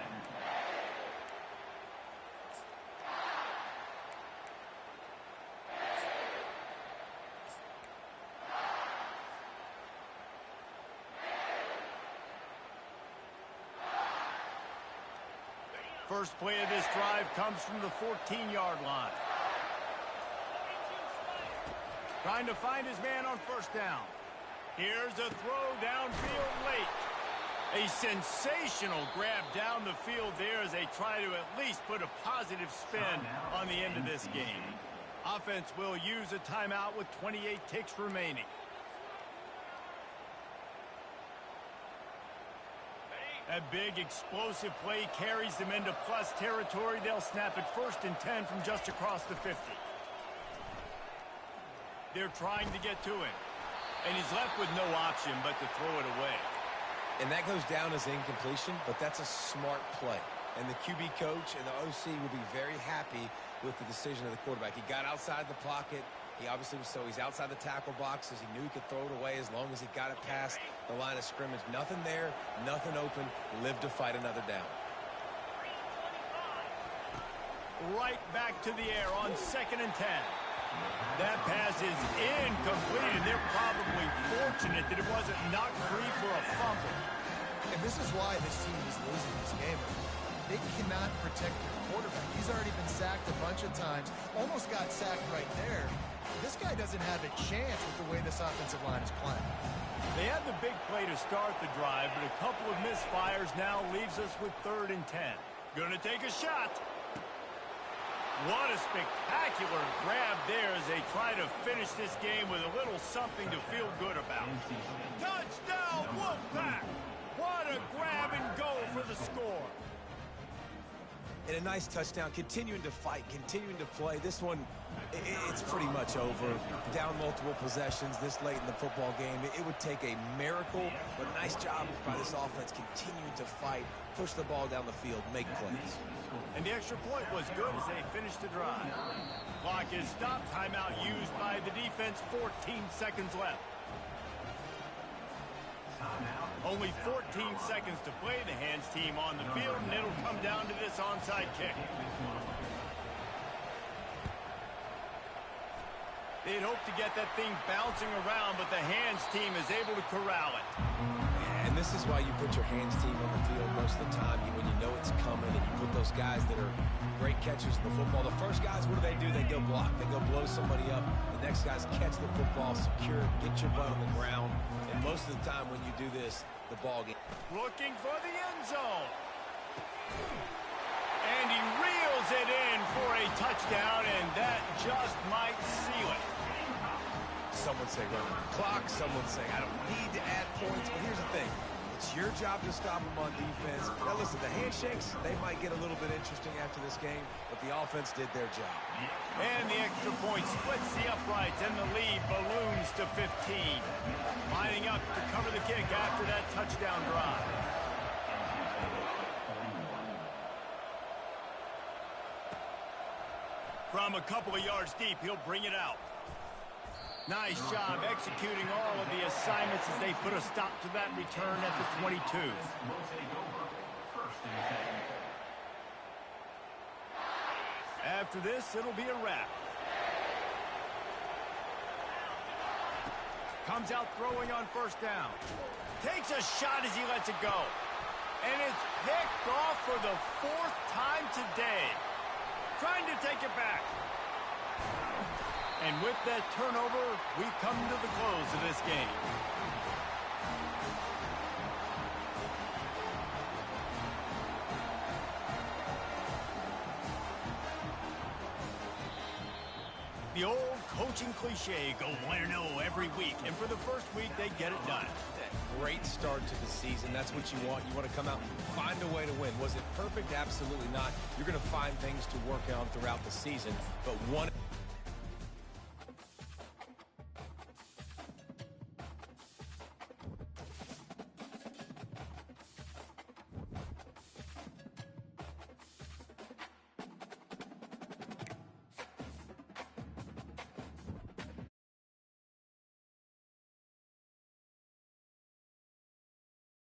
First play of this drive comes from the 14-yard line. Trying to find his man on 1st down. Here's a throw downfield late. A sensational grab down the field there as they try to at least put a positive spin on the end of this game. Offense will use a timeout with 28 ticks remaining. A big explosive play carries them into plus territory. They'll snap it 1st and 10 from just across the 50. They're trying to get to him. And he's left with no option but to throw it away. And that goes down as incompletion, but that's a smart play. And the QB coach and the OC will be very happy with the decision of the quarterback. He got outside the pocket. He obviously was he's outside the tackle boxes. He knew he could throw it away as long as he got it past the line of scrimmage. Nothing there, nothing open. Live to fight another down. Right back to the air on 2nd and 10. That pass is incomplete, and they're probably fortunate that it wasn't knocked free for a fumble. And this is why this team is losing this game. They cannot protect their quarterback. He's already been sacked a bunch of times. Almost got sacked right there. This guy doesn't have a chance with the way this offensive line is playing. They had the big play to start the drive, but a couple of misfires now leaves us with 3rd and 10. Gonna take a shot. What a spectacular grab there as they try to finish this game with a little something to feel good about. Touchdown, Wolfpack! What a grab and go for the score. And a nice touchdown, continuing to fight, continuing to play. This one, it's pretty much over. Down multiple possessions this late in the football game. It would take a miracle, but nice job by this offense continuing to fight, push the ball down the field, make plays. And the extra point was good as they finished the drive. Clock is stopped. Timeout used by the defense. 14 seconds left. Only 14 seconds to play. The hands team on the field, and it'll come down to this onside kick. They'd hope to get that thing bouncing around, but the hands team is able to corral it. And this is why you put your hands team on the field most of the time. When you know it's coming, and you put those guys that are great catchers in the football. The first guys, what do? They go block. They go blow somebody up. The next guys catch the football, secure it, get your butt on the ground. And most of the time when you do this, the ball game. Looking for the end zone. And he reels it in for a touchdown, and that just might seal it. Someone say run the clock. Someone say I don't need to add points. But here's the thing. It's your job to stop them on defense. Now listen, the handshakes, they might get a little bit interesting after this game, but the offense did their job. And the extra point splits the uprights, and the lead balloons to 15. Lining up to cover the kick after that touchdown drive. From a couple of yards deep, he'll bring it out. Nice job executing all of the assignments as they put a stop to that return at the 22. After this, it'll be a wrap. Comes out throwing on first down. Takes a shot as he lets it go. And it's picked off for the 4th time today. Trying to take it back. And with that turnover, we come to the close of this game. The old coaching cliche, go 1-0 every week. And for the first week, they get it done. Great start to the season. That's what you want. You want to come out and find a way to win. Was it perfect? Absolutely not. You're going to find things to work on throughout the season. But one...